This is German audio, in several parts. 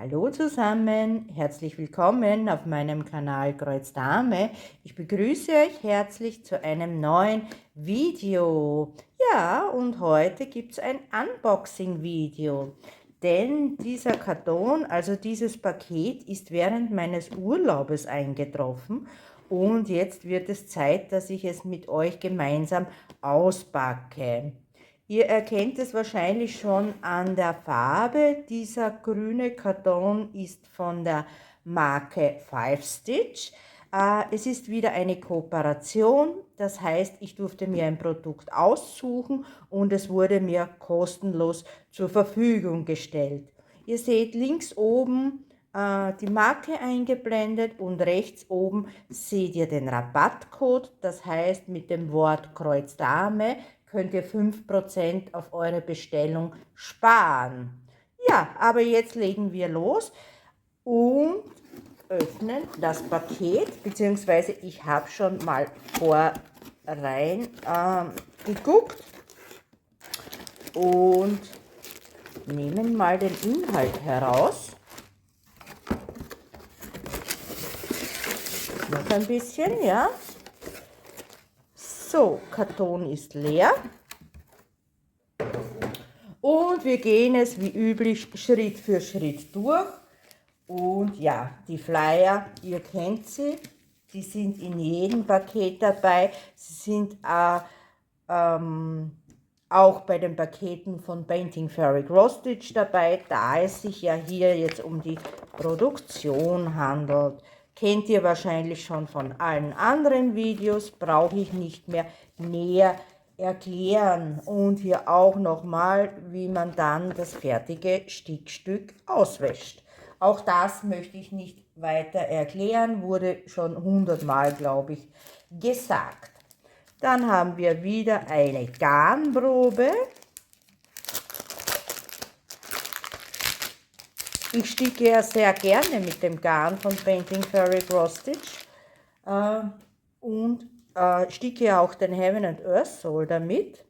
Hallo zusammen, herzlich willkommen auf meinem Kanal Kreuz Dame. Ich begrüße euch herzlich zu einem neuen Video. Ja, und heute gibt es ein Unboxing-Video, denn dieser Karton, also dieses Paket, ist während meines Urlaubes eingetroffen und jetzt wird es Zeit, dass ich es mit euch gemeinsam auspacke. Ihr erkennt es wahrscheinlich schon an der Farbe. Dieser grüne Karton ist von der Marke Five Stitch. Es ist wieder eine Kooperation, das heißt, ich durfte mir ein Produkt aussuchen und es wurde mir kostenlos zur Verfügung gestellt. Ihr seht links oben die Marke eingeblendet und rechts oben seht ihr den Rabattcode, das heißt mit dem Wort Kreuz Dame könnt ihr 5% auf eure Bestellung sparen. Ja, aber jetzt legen wir los und öffnen das Paket, beziehungsweise ich habe schon mal rein geguckt und nehmen mal den Inhalt heraus. Noch ein bisschen, ja. So, Karton ist leer. Und wir gehen es wie üblich Schritt für Schritt durch. Und ja, die Flyer, ihr kennt sie, die sind in jedem Paket dabei. Sie sind auch bei den Paketen von Painting Fairy Cross Stitch dabei, da es sich ja hier jetzt um die Produktion handelt. Kennt ihr wahrscheinlich schon von allen anderen Videos, brauche ich nicht mehr näher erklären. Und hier auch nochmal, wie man dann das fertige Stickstück auswäscht. Auch das möchte ich nicht weiter erklären, wurde schon 100-mal, glaube ich, gesagt. Dann haben wir wieder eine Garnprobe. Ich sticke ja sehr gerne mit dem Garn von Painting Fairy Cross Stitch und sticke ja auch den Heaven and Earth Soul damit.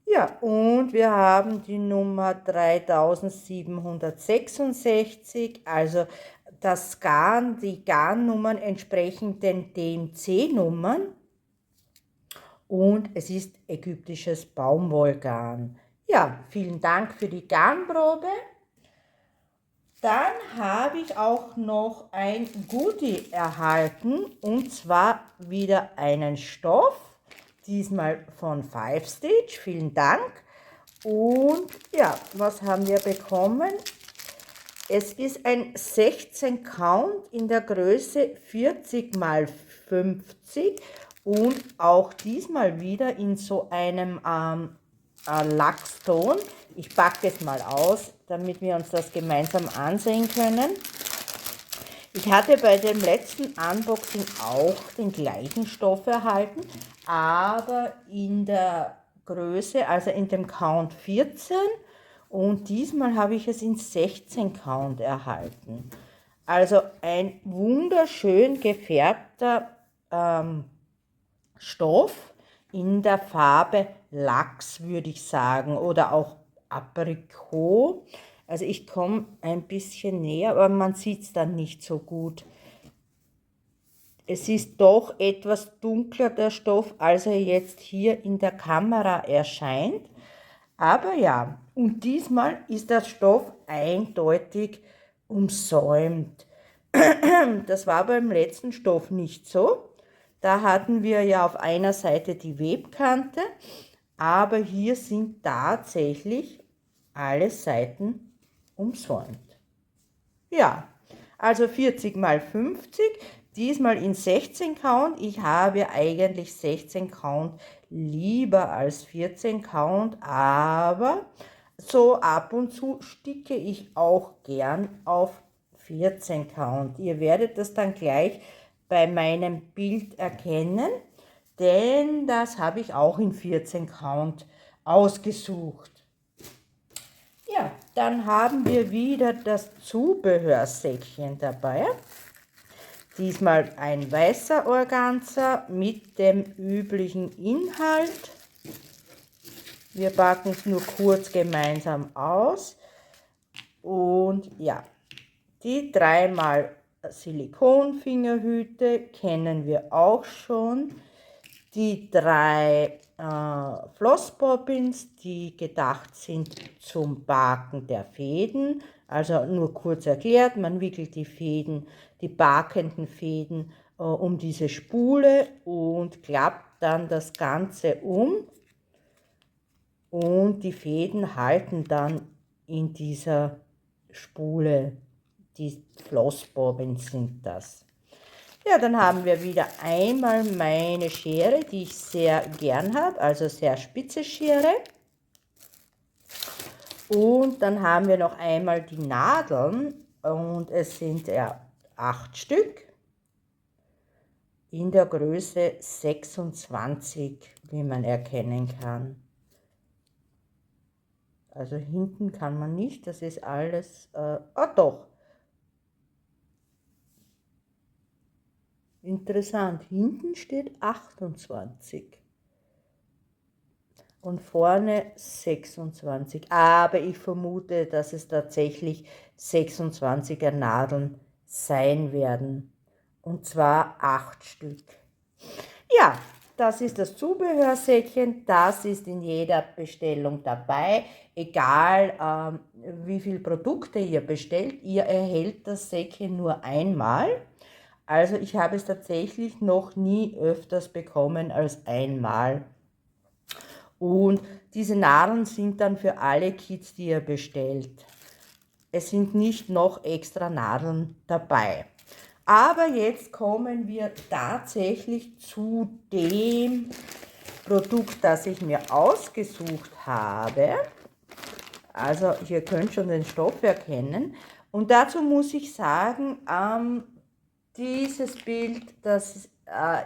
Ja, und wir haben die Nummer 3766, also das Garn, die Garnnummern entsprechen den DMC-Nummern. Und es ist ägyptisches Baumwollgarn. Ja, vielen Dank für die Garnprobe. Dann habe ich auch noch ein Goodie erhalten und zwar wieder einen Stoff, diesmal von Five Stitch. Vielen Dank. Und ja, was haben wir bekommen? Es ist ein 16 Count in der Größe 40 x 50 und auch diesmal wieder in so einem Lachston. Ich packe es mal aus, damit wir uns das gemeinsam ansehen können. Ich hatte bei dem letzten Unboxing auch den gleichen Stoff erhalten, aber in der Größe, also in dem Count 14. Und diesmal habe ich es in 16 Count erhalten. Also ein wunderschön gefärbter Stoff in der Farbe Lachs, würde ich sagen, oder auch Aprikot. Also ich komme ein bisschen näher, aber man sieht es dann nicht so gut. Es ist doch etwas dunkler der Stoff, als er jetzt hier in der Kamera erscheint. Aber ja, und diesmal ist der Stoff eindeutig umsäumt. Das war beim letzten Stoff nicht so. Da hatten wir ja auf einer Seite die Webkante, aber hier sind tatsächlich alle Seiten umsäumt. Ja, also 40 x 50, diesmal in 16 Count. Ich habe eigentlich 16 Count lieber als 14 Count, aber so ab und zu sticke ich auch gern auf 14 Count. Ihr werdet das dann gleich bei meinem Bild erkennen, denn das habe ich auch in 14 Count ausgesucht. Ja, dann haben wir wieder das Zubehörsäckchen dabei. Diesmal ein weißer Organza mit dem üblichen Inhalt. Wir packen es nur kurz gemeinsam aus. Und ja, Die 3x Silikonfingerhüte kennen wir auch schon. Die 3 Flossbobbins, die gedacht sind zum Baken der Fäden. Also nur kurz erklärt, man wickelt die Fäden, die bakenden Fäden um diese Spule und klappt dann das Ganze um. Und die Fäden halten dann in dieser Spule. Die Flossbobbins sind das. Ja, dann haben wir wieder einmal meine Schere, die ich sehr gern habe, also sehr spitze Schere. Und dann haben wir noch einmal die Nadeln und es sind ja 8 Stück in der Größe 26, wie man erkennen kann. Also hinten kann man nicht, das ist alles, doch. Interessant, hinten steht 28 und vorne 26, aber ich vermute, dass es tatsächlich 26er Nadeln sein werden, und zwar 8 Stück. Ja, das ist das Zubehörsäckchen, das ist in jeder Bestellung dabei, egal wie viele Produkte ihr bestellt, ihr erhält das Säckchen nur einmal. Also ich habe es tatsächlich noch nie öfters bekommen als einmal. Und diese Nadeln sind dann für alle Kits, die ihr bestellt. Es sind nicht noch extra Nadeln dabei. Aber jetzt kommen wir tatsächlich zu dem Produkt, das ich mir ausgesucht habe. Also ihr könnt schon den Stoff erkennen. Und dazu muss ich sagen, dieses Bild, das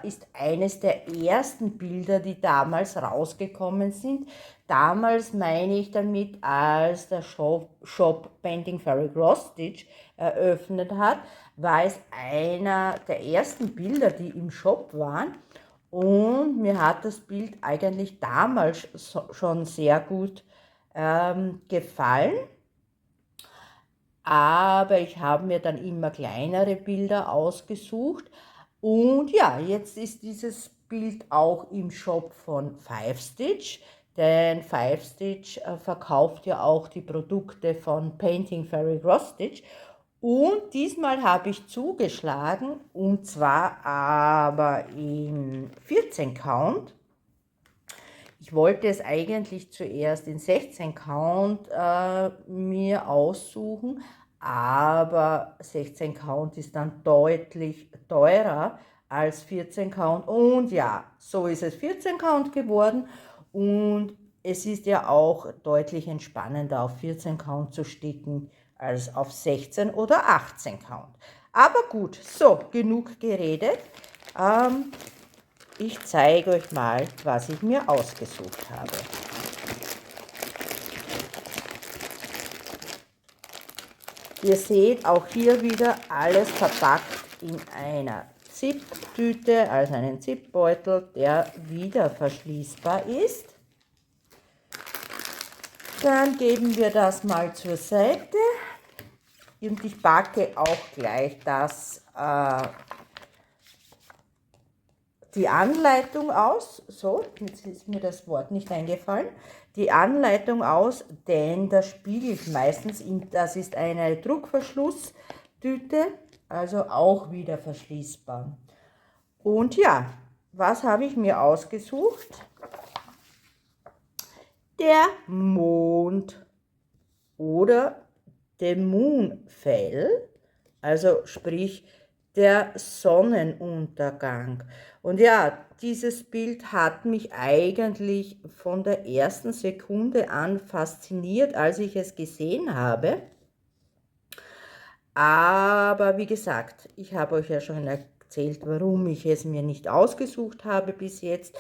ist eines der ersten Bilder, die damals rausgekommen sind. Damals meine ich damit, als der Shop Painting Fairy Cross Stitch eröffnet hat, war es einer der ersten Bilder, die im Shop waren. Und mir hat das Bild eigentlich damals schon sehr gut gefallen. Aber ich habe mir dann immer kleinere Bilder ausgesucht. Und ja, jetzt ist dieses Bild auch im Shop von 5-Stitch, denn 5-Stitch verkauft ja auch die Produkte von Painting Fairy Cross Stitch. Und diesmal habe ich zugeschlagen, und zwar aber in 14 Count. Ich wollte es eigentlich zuerst in 16 Count mir aussuchen, aber 16 Count ist dann deutlich teurer als 14 Count. Und ja, so ist es 14 Count geworden, und es ist ja auch deutlich entspannender auf 14 Count zu sticken als auf 16 oder 18 Count. Aber gut, so, genug geredet. Ich zeige euch mal, was ich mir ausgesucht habe. Ihr seht auch hier wieder alles verpackt in einer Zip-Tüte, also einen Zip-Beutel, der wieder verschließbar ist. Dann geben wir das mal zur Seite und ich packe auch gleich die Anleitung aus. So, jetzt ist mir das Wort nicht eingefallen. Die Anleitung aus, denn das spiegelt meistens, das ist eine Druckverschlusstüte, also auch wieder verschließbar. Und ja, was habe ich mir ausgesucht? Der Mond oder der Moonfell, also sprich der Sonnenuntergang. Und ja, dieses Bild hat mich eigentlich von der ersten Sekunde an fasziniert, als ich es gesehen habe. Aber wie gesagt, ich habe euch ja schon erzählt, warum ich es mir nicht ausgesucht habe bis jetzt.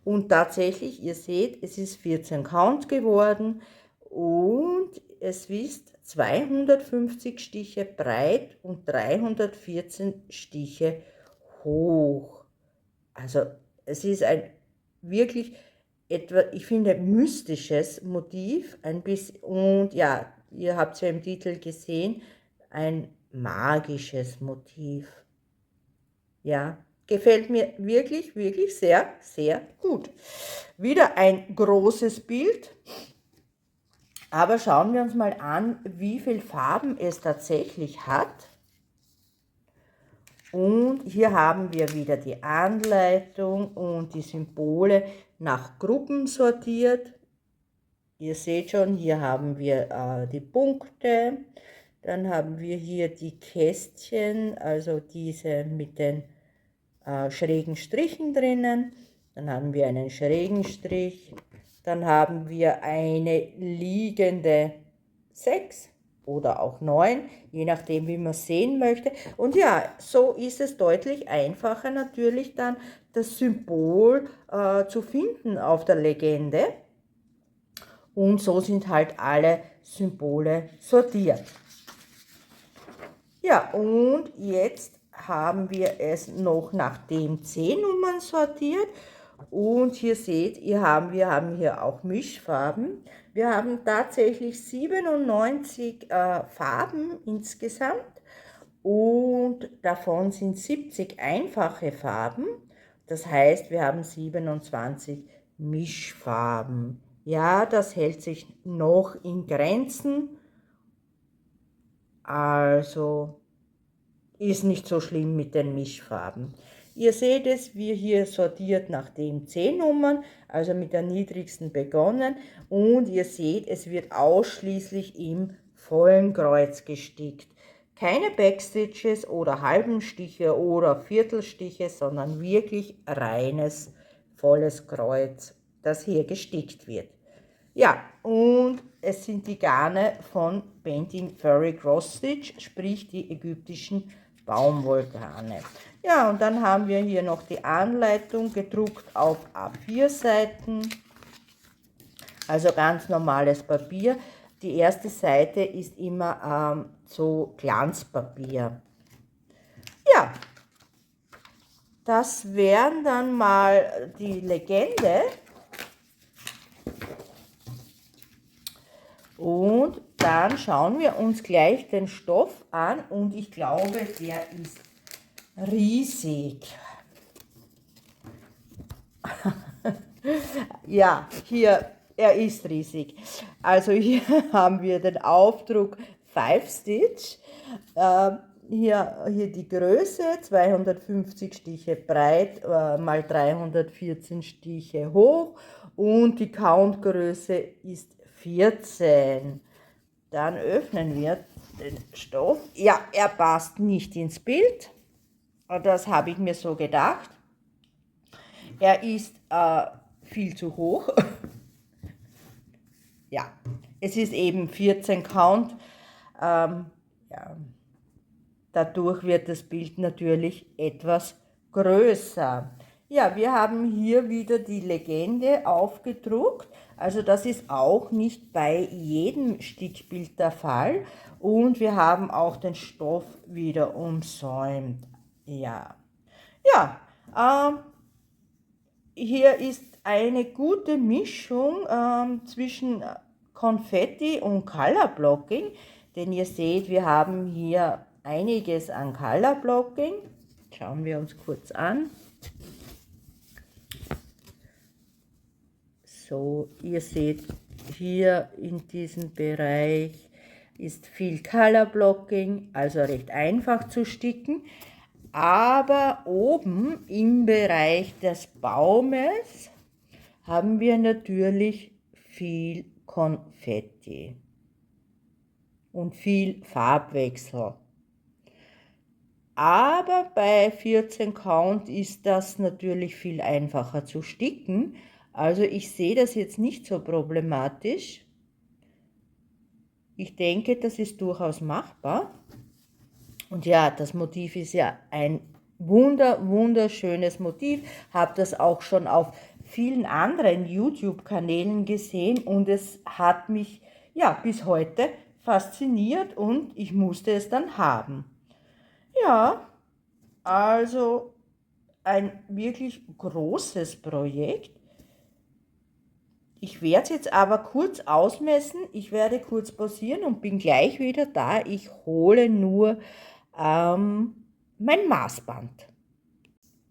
Und tatsächlich, ihr seht, es ist 14 Count geworden und es ist 250 Stiche breit und 314 Stiche hoch. Also es ist ein wirklich ich finde, mystisches Motiv, ein bisschen, und ja, ihr habt es ja im Titel gesehen, ein magisches Motiv. Ja, gefällt mir wirklich, wirklich sehr, sehr gut. Wieder ein großes Bild, aber schauen wir uns mal an, wie viele Farben es tatsächlich hat. Und hier haben wir wieder die Anleitung und die Symbole nach Gruppen sortiert. Ihr seht schon, hier haben wir die Punkte, dann haben wir hier die Kästchen, also diese mit den schrägen Strichen drinnen, dann haben wir einen schrägen Strich, dann haben wir eine liegende 6 oder auch 9, je nachdem wie man sehen möchte. Und ja, so ist es deutlich einfacher natürlich dann das Symbol zu finden auf der Legende. Und so sind halt alle Symbole sortiert. Ja, und jetzt haben wir es noch nach DMC-Nummern sortiert. Und hier seht ihr, wir haben hier auch Mischfarben. Wir haben tatsächlich 97 Farben insgesamt und davon sind 70 einfache Farben. Das heißt, wir haben 27 Mischfarben. Ja, das hält sich noch in Grenzen. Also ist nicht so schlimm mit den Mischfarben. Ihr seht es, wir hier sortiert nach DMC-Nummern, also mit der niedrigsten begonnen. Und ihr seht, es wird ausschließlich im vollen Kreuz gestickt. Keine Backstitches oder halben Stiche oder Viertelstiche, sondern wirklich reines, volles Kreuz, das hier gestickt wird. Ja, und es sind die Garne von Painting Furry Cross Stitch, sprich die ägyptischen Baumwollgarne. Ja, und dann haben wir hier noch die Anleitung gedruckt auf A4-Seiten, also ganz normales Papier. Die erste Seite ist immer so Glanzpapier. Ja, das wären dann mal die Legende. Und dann schauen wir uns gleich den Stoff an und ich glaube, der ist riesig. Ja, hier, er ist riesig. Also hier haben wir den Aufdruck 5 Stitch. Hier die Größe, 250 Stiche breit mal 314 Stiche hoch und die Countgröße ist 14. Dann öffnen wir den Stoff. Ja, er passt nicht ins Bild. Das habe ich mir so gedacht. Er ist viel zu hoch. Ja, es ist eben 14 Count. Ja, dadurch wird das Bild natürlich etwas größer. Ja, wir haben hier wieder die Legende aufgedruckt. Also das ist auch nicht bei jedem Stickbild der Fall. Und wir haben auch den Stoff wieder umsäumt. Ja, ja, hier ist eine gute Mischung zwischen Konfetti und Color Blocking, denn ihr seht, wir haben hier einiges an Color Blocking. Schauen wir uns kurz an. So, ihr seht, hier in diesem Bereich ist viel Color Blocking, also recht einfach zu sticken. Aber oben im Bereich des Baumes haben wir natürlich viel Konfetti und viel Farbwechsel. Aber bei 14 Count ist das natürlich viel einfacher zu sticken. Also ich sehe das jetzt nicht so problematisch. Ich denke, das ist durchaus machbar. Und ja, das Motiv ist ja ein wunderschönes Motiv. Habe das auch schon auf vielen anderen YouTube-Kanälen gesehen und es hat mich ja bis heute fasziniert und ich musste es dann haben. Ja, also ein wirklich großes Projekt. Ich werde es jetzt aber kurz ausmessen. Ich werde kurz pausieren und bin gleich wieder da. Ich hole nur mein Maßband.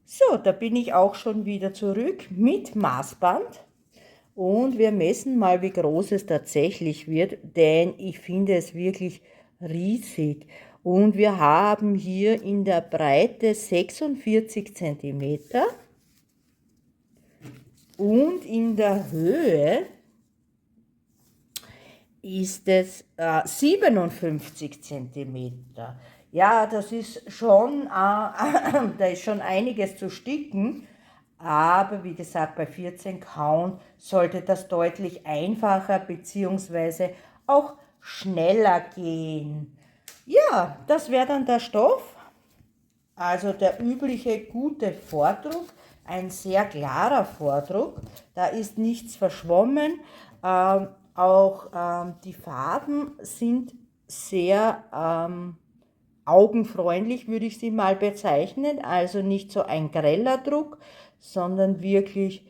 So, da bin ich auch schon wieder zurück mit Maßband. Und wir messen mal, wie groß es tatsächlich wird, denn ich finde es wirklich riesig. Und wir haben hier in der Breite 46 Zentimeter und in der Höhe ist es 57 Zentimeter. Ja, das ist schon, da ist schon einiges zu sticken. Aber wie gesagt, bei 14 Count sollte das deutlich einfacher bzw. auch schneller gehen. Ja, das wäre dann der Stoff. Also der übliche gute Vordruck, ein sehr klarer Vordruck. Da ist nichts verschwommen. Auch die Farben sind sehr augenfreundlich, würde ich sie mal bezeichnen. Also nicht so ein greller Druck, sondern wirklich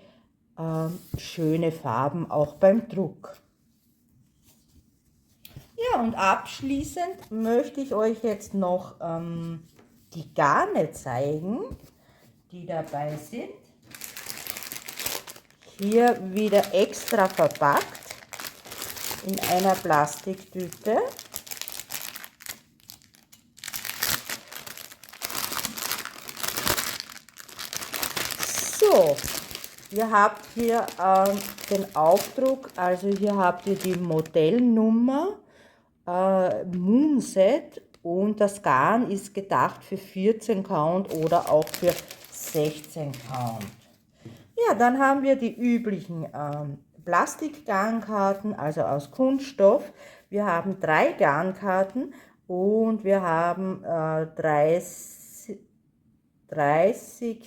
schöne Farben auch beim Druck. Ja, und abschließend möchte ich euch jetzt noch die Garne zeigen, die dabei sind. Hier wieder extra verpackt in einer Plastiktüte. So, ihr habt hier den Aufdruck, also hier habt ihr die Modellnummer Moonset und das Garn ist gedacht für 14 Count oder auch für 16 Count. Ja, dann haben wir die üblichen Plastikgarnkarten, also aus Kunststoff. Wir haben 3 Garnkarten und wir haben 30,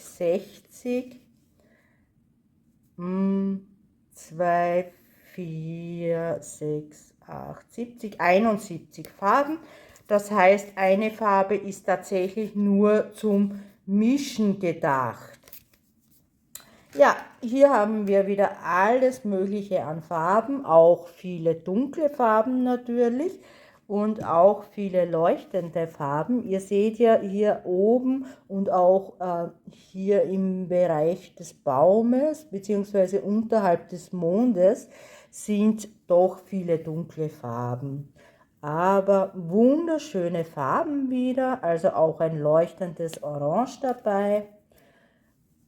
60, 2, 4, 6, 8, 70, 71 Farben. Das heißt, eine Farbe ist tatsächlich nur zum Mischen gedacht. Ja, hier haben wir wieder alles Mögliche an Farben, auch viele dunkle Farben natürlich und auch viele leuchtende Farben. Ihr seht ja hier oben und auch hier im Bereich des Baumes bzw. unterhalb des Mondes sind doch viele dunkle Farben. Aber wunderschöne Farben wieder, also auch ein leuchtendes Orange dabei.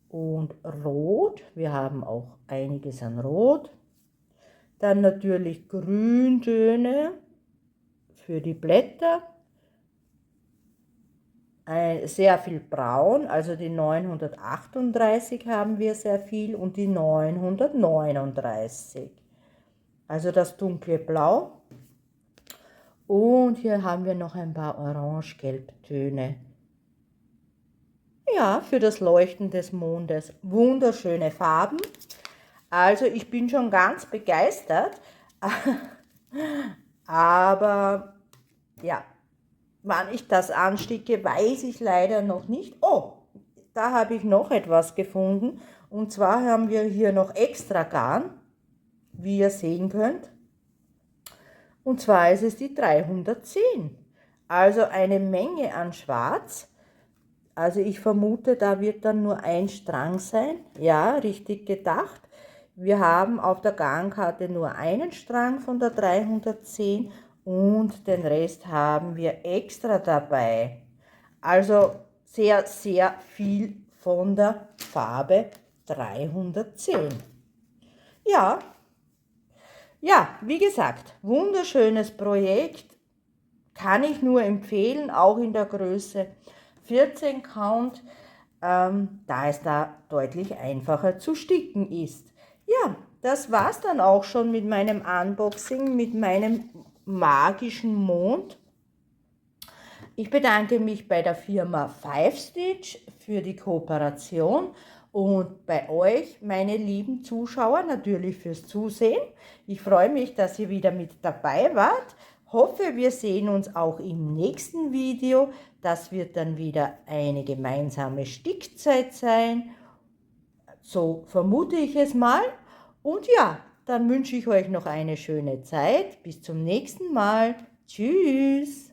Und Rot, wir haben auch einiges an Rot. Dann natürlich Grüntöne für die Blätter. Sehr viel Braun, also die 938 haben wir sehr viel und die 939. Also das dunkle Blau. Und hier haben wir noch ein paar Orange-Gelb-Töne. Ja, für das Leuchten des Mondes. Wunderschöne Farben. Also ich bin schon ganz begeistert. Aber ja, wann ich das ansticke, weiß ich leider noch nicht. Oh, da habe ich noch etwas gefunden. Und zwar haben wir hier noch extra Garn, wie ihr sehen könnt. Und zwar ist es die 310. Also eine Menge an Schwarz. Also ich vermute, da wird dann nur ein Strang sein. Ja, richtig gedacht. Wir haben auf der Garnkarte nur einen Strang von der 310 und den Rest haben wir extra dabei. Also sehr, sehr viel von der Farbe 310. Ja, wie gesagt, wunderschönes Projekt. Kann ich nur empfehlen, auch in der Größe 14 Count, da es da deutlich einfacher zu sticken ist. Ja, das war's dann auch schon mit meinem Unboxing, mit meinem magischen Mond. Ich bedanke mich bei der Firma 5 Stitch für die Kooperation und bei euch, meine lieben Zuschauer, natürlich fürs Zusehen. Ich freue mich, dass ihr wieder mit dabei wart. Hoffe, wir sehen uns auch im nächsten Video. Das wird dann wieder eine gemeinsame Stickzeit sein. So vermute ich es mal. Und ja, dann wünsche ich euch noch eine schöne Zeit. Bis zum nächsten Mal. Tschüss.